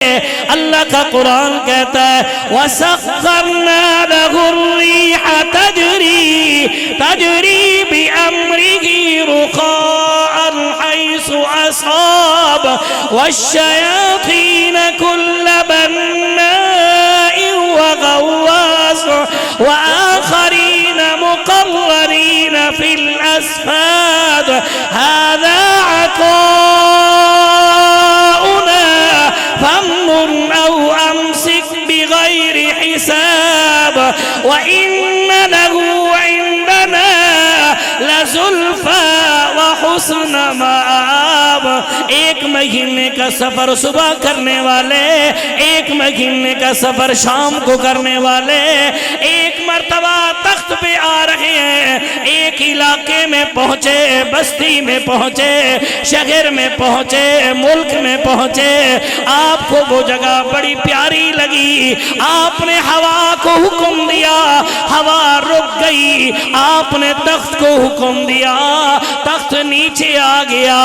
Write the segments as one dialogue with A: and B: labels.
A: اللہ کا قرآن کہتا ہے وَسَخَّرْنَا لَهُ الرِّيحَ تَجْرِي بِأَمْرِهِ رُخَاءً حَيْثُ أَصَابَ وَالشَّيَاطِينَ كُلَّ بَنَّاءٍ وَغَوَّاصٍ وَآخَرِينَ مُقَرَّنِينَ فِي الْأَصْفَادِ هَذَا عَطَاؤُنَا فَامْنُنْ أَوْ أَمْسِكْ بِغَيْرِ حِسَابٍ وَإِنَّ لَهُ عِنْدَنَا لَزُلْفَىٰ وَحُسْنَ مَآبٍ۔ ایک مہینے کا سفر صبح کرنے والے، ایک مہینے کا سفر شام کو کرنے والے، ایک مرتبہ تخت پہ آ رہے ہیں، ایک علاقے میں پہنچے، بستی میں پہنچے، شہر میں پہنچے، ملک میں پہنچے، آپ کو وہ جگہ بڑی پیاری لگی، آپ نے ہوا کو حکم دیا، ہوا رک گئی، آپ نے تخت کو حکم دیا، تخت نیچے آ گیا،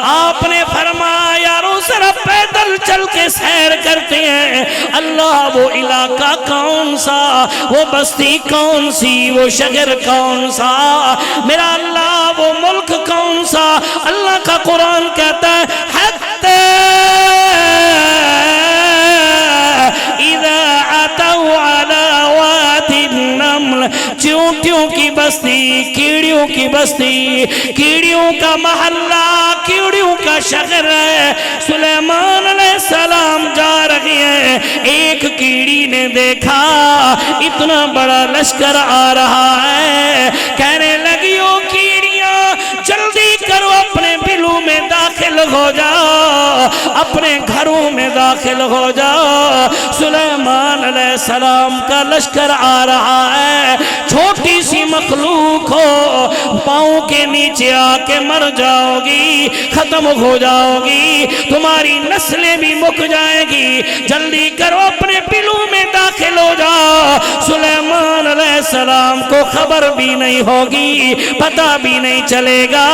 A: آپ نے فرمایا رو ذرا پیدل چل کے سیر کرتے ہیں۔ اللہ وہ علاقہ کون سا، وہ بستی کون سی، وہ شہر کون سا، میرا اللہ وہ ملک کون سا؟ اللہ کا قرآن کہتا ہے حتی اذا اتوا علی وادی النمل، چونٹیوں کی بستی، کیڑیوں کی بستی، کیڑیوں کا محلہ، کیڑیوں کا شہر ہے۔ سلیمان علیہ السلام جا رہے ہیں، ایک کیڑی نے دیکھا اتنا بڑا لشکر آ رہا ہے، کہنے لگی او کیڑیاں جلدی کرو اپنے بلوں میں داخل ہو جاؤ، اپنے گھروں میں داخل ہو جاؤ، سلیمان علیہ السلام کا لشکر آ رہا ہے۔ چھوٹی سی مخلوق ہو، پاؤں کے نیچے آ کے مر جاؤ گی، ختم ہو جاؤ گی، تمہاری نسلیں بھی مک جائیں گی، جلدی کرو اپنے بلوں میں داخل ہو جاؤ۔ سلیمان علیہ السلام کو خبر بھی نہیں ہوگی، پتہ بھی نہیں چلے گا۔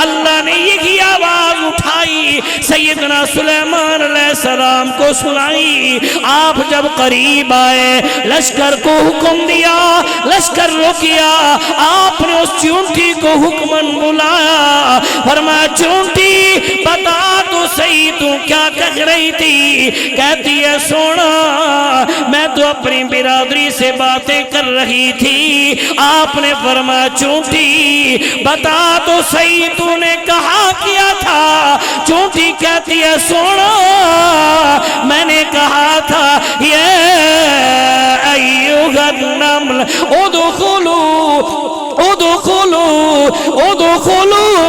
A: اللہ نے یہی آواز اٹھائی، سیدنا سلیمان علیہ السلام کو سنائی۔ آپ جب قریب آئے، لشکر کو حکم دیا، لشکر رک گیا، آپ نے اس چونٹی کو حکمن بلایا، فرمایا چونٹی بتا تو صحیح تو کیا کہہ رہی تھی؟ کہتی ہے سونا میں تو اپنی برادری سے باتیں کر رہی تھی۔ آپ نے فرمایا چونٹی بتا تو صحیح تو نے کہا کیا تھا؟ چونٹی کہتی ہے سونا میں نے کہا تھا یا ایھا النمل ادخلوا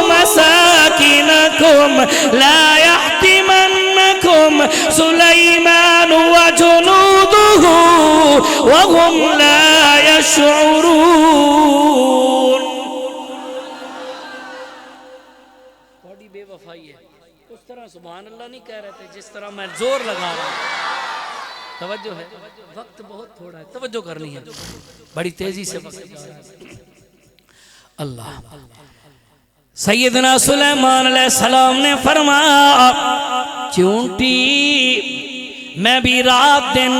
A: مساکنکم لا یحطمنکم سلیمان وجنودہ وهم لا یشعرون۔ بڑی بے وفائی ہے، اس طرح سبحان اللہ نہیں کہہ رہے تھے جس طرح میں زور لگا رہا ہوں۔ توجہ ہے، وقت بہت تھوڑا ہے، توجہ کرنی ہے، بڑی تیزی سے وقت جا رہا ہے۔ اللہ سیدنا سلیمان علیہ السلام نے فرمایا چونٹی میں بھی رات دن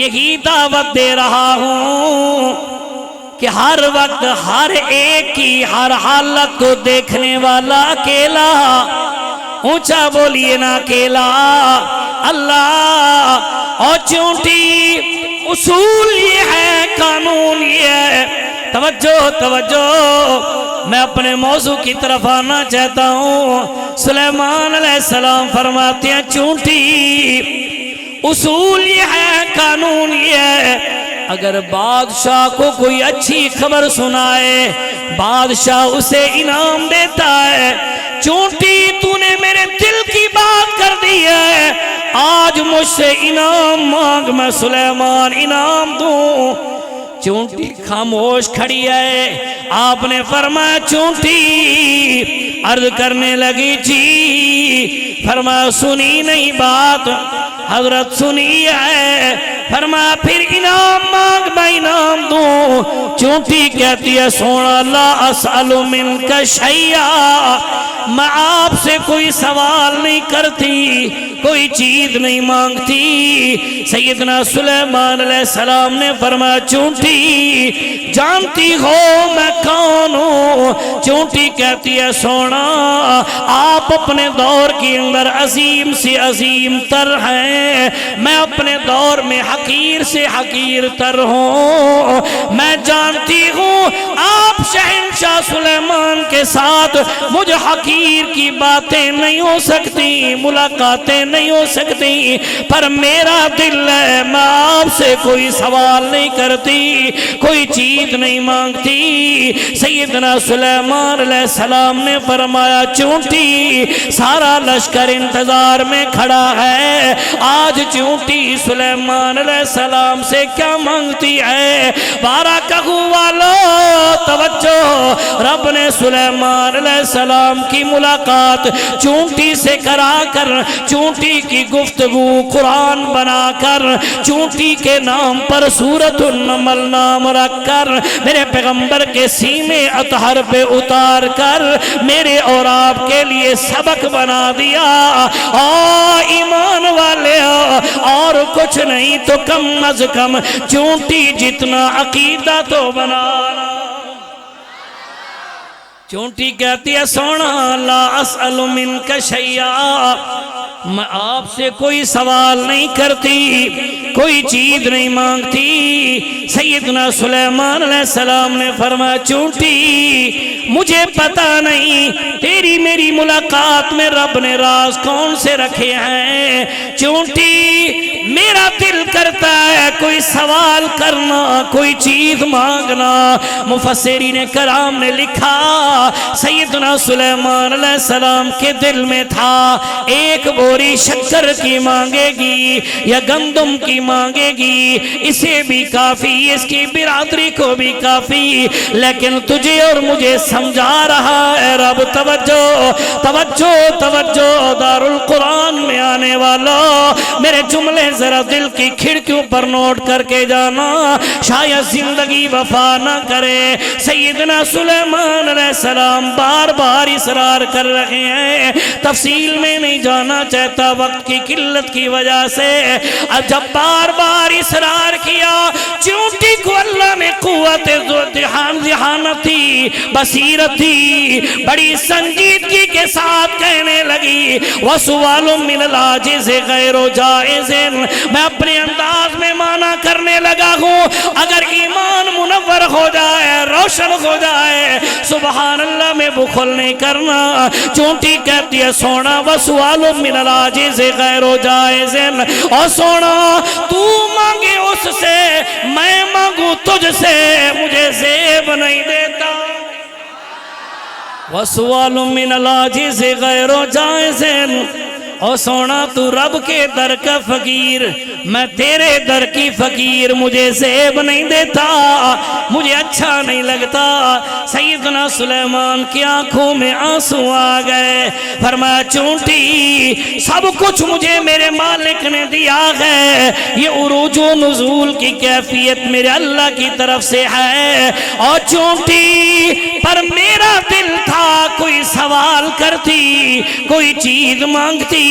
A: یہی دعوت دے رہا ہوں کہ ہر وقت ہر ایک کی ہر حالت کو دیکھنے والا اکیلا، اونچا بولیے نا اکیلا اللہ۔ اور چونٹی اصول یہ ہے، قانون یہ ہے، توجہ توجہ، میں اپنے موضوع کی طرف آنا چاہتا ہوں۔ سلیمان علیہ السلام فرماتے ہیں چونٹی اصول یہ ہے، قانون یہ ہے، اگر بادشاہ کو کوئی اچھی خبر سنائے بادشاہ اسے انعام دیتا ہے۔ چونٹی تو نے میرے دل کی بات کر دی ہے، آج مجھ سے انعام مانگ، میں سلیمان انعام دوں۔ چونٹی خاموش کھڑی ہے۔ آپ نے فرمایا چونٹی عرض کرنے لگی جی، فرمایا سنی نہیں بات؟ حضرت سنی ہے۔ فرمایا پھر انعام مانگ، میں انعام دوں۔ چونٹی کہتی ہے سونا لا اسأل منک شیئا، میں آپ سے کوئی سوال نہیں کرتی، کوئی چیز نہیں مانگتی۔ سیدنا سلیمان علیہ السلام نے فرمایا چونٹی جانتی ہو میں کون ہوں؟ چونٹی کہتی ہے سونا آپ اپنے دور کے اندر عظیم سے عظیم تر ہیں، میں اپنے دور میں حقیر سے حقیر تر ہوں، میں جانتی ہوں آپ شہنشاہ سلیمان کے ساتھ مجھ حقیر کی باتیں نہیں ہو سکتی، ملاقاتیں نہیں ہو سکتی، پر میرا دل ہے میں آپ سے کوئی سوال نہیں کرتی، کوئی چیز نہیں مانگتی۔ سیدنا سلیمان علیہ السلام نے فرمایا چونٹی سارا لشکر انتظار میں کھڑا ہے، آج چونٹی سلیمان علیہ السلام سے کیا مانگتی ہے؟ بارہ کہو والو توجہ، رب نے سلیمان علیہ السلام کی ملاقات چونٹی سے کرا کر، چونٹی کی گفتگو قرآن بنا کر، چونٹی کے نام پر سورۃ النمل نام رکھ کر، میرے پیغمبر کے سینے اطہر پہ اتار کر میرے اور آپ کے لیے سبق بنا دیا۔ ایمان والے اور کچھ نہیں تو کم از کم چونٹی جتنا عقیدہ تو بنانا۔ چونٹی کہتی ہے سونا لا اسأل منک شیئا، میں آپ سے کوئی سوال نہیں کرتی، کوئی چیز نہیں مانگتی۔ سیدنا سلیمان علیہ السلام نے فرمایا چونٹی مجھے پتا نہیں تیری میری ملاقات میں رب نے راز کون سے رکھے ہیں، چونٹی میرا دل کرتا ہے کوئی سوال کرنا، کوئی چیز مانگنا۔ مفسرین کرام نے لکھا سیدنا سلیمان علیہ السلام کے دل میں تھا ایک بوری شکر کی مانگے گی یا گندم کی مانگے گی، اسے بھی کافی، اس کی برادری کو بھی کافی، لیکن تجھے اور مجھے سمجھا رہا ہے رب۔ توجہ توجہ توجہ، دار القرآن میں آنے والا میرے جملے ذرا دل کی کھڑکیوں پر نوٹ کر کے جانا، شاید زندگی وفا نہ کرے۔ سیدنا سلیمان علیہ السلام بار بار اصرار کر رہے ہیں، تفصیل میں نہیں جانا چاہتا وقت کی قلت کی وجہ سے۔ جب بار بار اصرار کیا، چونٹی کو اللہ نے قوت ذہانتی بصیرت تھی، بڑی سنجیدگی کے ساتھ کہنے لگی وَسُوَالٌ مِّنَ الْعَاجِزِ غَيْرُ جَائِزٍ، میں اپنے انداز میں معنی کرنے لگا ہوں، اگر ایمان منور ہو جائے، روشن ہو جائے، سبحان اللہ میں بخل نہیں کرنا۔ چونٹی کہتی ہے سونا وَسُوَالٌ مِّنَ الْعَاجِزِ غَيْرُ جَائِزٍ، اور سونا تو مانگے اس سے، میں مانگوں تجھ سے، مجھے زیب نہیں دیتا۔ وَسُوَالٌ مِّنَ الْعَاجِزِ غَيْرُ جَائِزٍ، اور سونا تو رب کے در کا فقیر، میں تیرے در کی فقیر، مجھے زیب نہیں دیتا، مجھے اچھا نہیں لگتا۔ سیدنا سلیمان کی آنکھوں میں آنسو آ گئے، فرمایا چونٹی سب کچھ مجھے میرے مالک نے دیا ہے، یہ عروج و نزول کی کیفیت میرے اللہ کی طرف سے ہے، اور چونٹی پر میرا دل تھا کوئی سوال کرتی، کوئی چیز مانگتی۔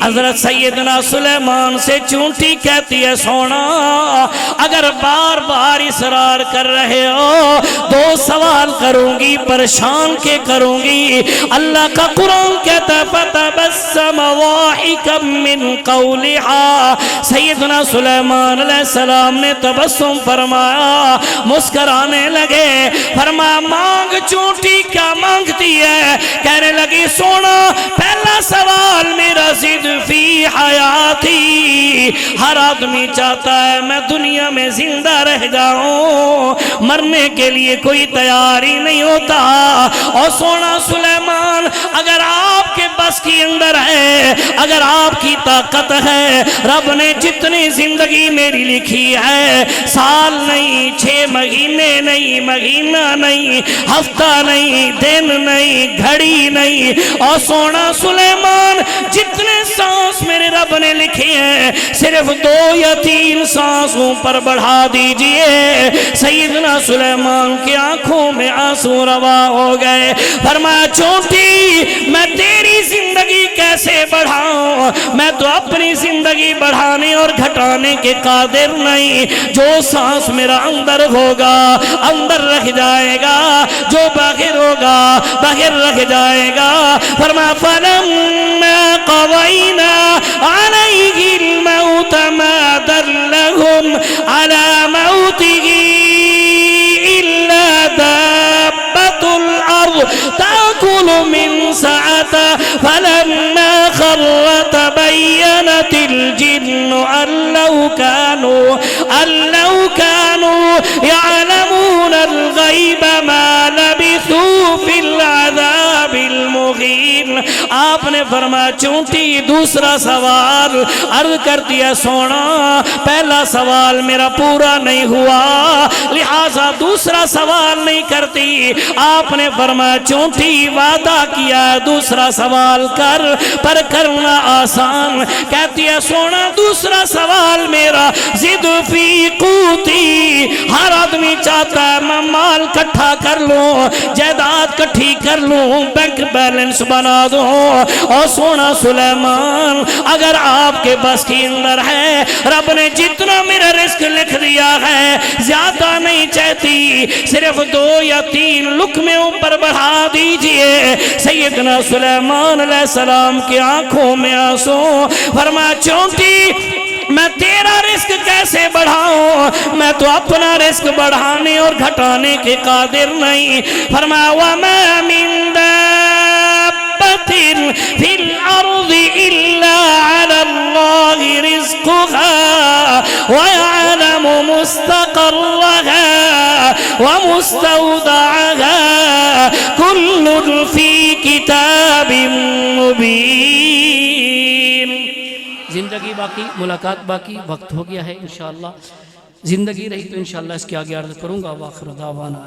A: حضرت سیدنا سلیمان سے چونٹی کہتی ہے سونا اگر بار بار اصرار کر رہے ہو، دو سوال کروں گی، پریشان کے کروں گی۔ اللہ کا قرآن کہتا ہے فَتَبَسَّمَ ضَاحِكًا مِّن قَوْلِهَا، سیدنا سلیمان علیہ السلام نے تبسم فرمایا، مسکرانے لگے، فرمایا مانگ چونٹی کیا مانگتی ہے؟ کہنے لگی سونا پہلا سوال میرا زد فی حیاتی، ہر آدمی چاہتا ہے میں دنیا میں زندہ رہ جاؤں، مرنے کے لیے کوئی تیاری نہیں ہوتا۔ اور سونا سلیمان اگر آپ کے بس کی اندر ہے، اگر آپ کی طاقت ہے، رب نے جتنی زندگی میری لکھی ہے، سال نہیں، 6 مہینے نہیں، مہینہ نہیں، ہفتہ نہیں، دن نہیں، گھڑی نہیں، اور سونا سلیمان جتنے سانس میرے رب نے لکھے ہیں صرف 2 یا 3 سانسوں پر بڑھا دیجئے۔ سیدنا سلیمان کی آنکھوں میں آنسو روا ہو گئے، فرمایا چونٹی میں تیری زندگی کیسے بڑھاؤں؟ میں تو اپنی زندگی بڑھانے اور گھٹانے کے قادر نہیں. جو سانس میرا اندر ہوگا اندر رکھ جائے گا، جو باہر ہوگا باہر رکھ جائے گا. فرمایا فَلَمَّا قَضَيْنَا عَلَيْهِ الْمَوْتَ مَا دَلَّهُمْ عَلَى مَوْتِهِ إِلَّا دَابَّةُ الْأَرْضِ تَأْكُلُ مِنْ سَأَتَهُ فَلَمَّا خَرَّ تَبَيَّنَتِ الْجِنُّ أَن لَّوْ كَانُوا يَعْلَمُونَ الْغَيْبَ مَا لَبِثُوا فِي الْعَذَابِ الْمُهِينِ. آپ نے فرمایا چونٹی دوسرا سوال عرض کر دیا سونا پہلا سوال میرا پورا نہیں ہوا لہذا دوسرا سوال نہیں کرتی. آپ نے فرمایا چونٹی وعدہ کیا دوسرا سوال کر پر کرنا آسان. کہتی ہے سونا دوسرا سوال میرا زد فی قوتی. ہر آدمی چاہتا ہے میں مال کٹھا کر لوں جائیداد کٹھی کر لوں بینک بیلنس بنا دوں. اور سونا سلیمان اگر آپ کے بس کی اندر ہے رب نے جتنا میرا رزق لکھ دیا ہے زیادہ نہیں چاہتی صرف 2 یا 3 لقمے اوپر بڑھا دیجئے. سیدنا سلیمان علیہ السلام کی آنکھوں میں آنسو. فرمایا چونٹی میں تیرا رزق کیسے بڑھاؤں؟ میں تو اپنا رزق بڑھانے اور گھٹانے کے قادر نہیں. فرمایا وَمَا مِن دَابَّةٍ فِي الْأَرْضِ إِلَّا عَلَى اللَّهِ رِزْقُهَا وَيَعْلَمُ مُسْتَقَرَّهَا وَمُسْتَوْدَعَهَا كُلٌّ فِي كِتَابٍ مُبِينٍ. زندگی باقی ملاقات باقی وقت ہو گیا ہے. انشاءاللہ زندگی رہی تو انشاءاللہ اس کے آگے عرض کروں گا. وآخر دعوانا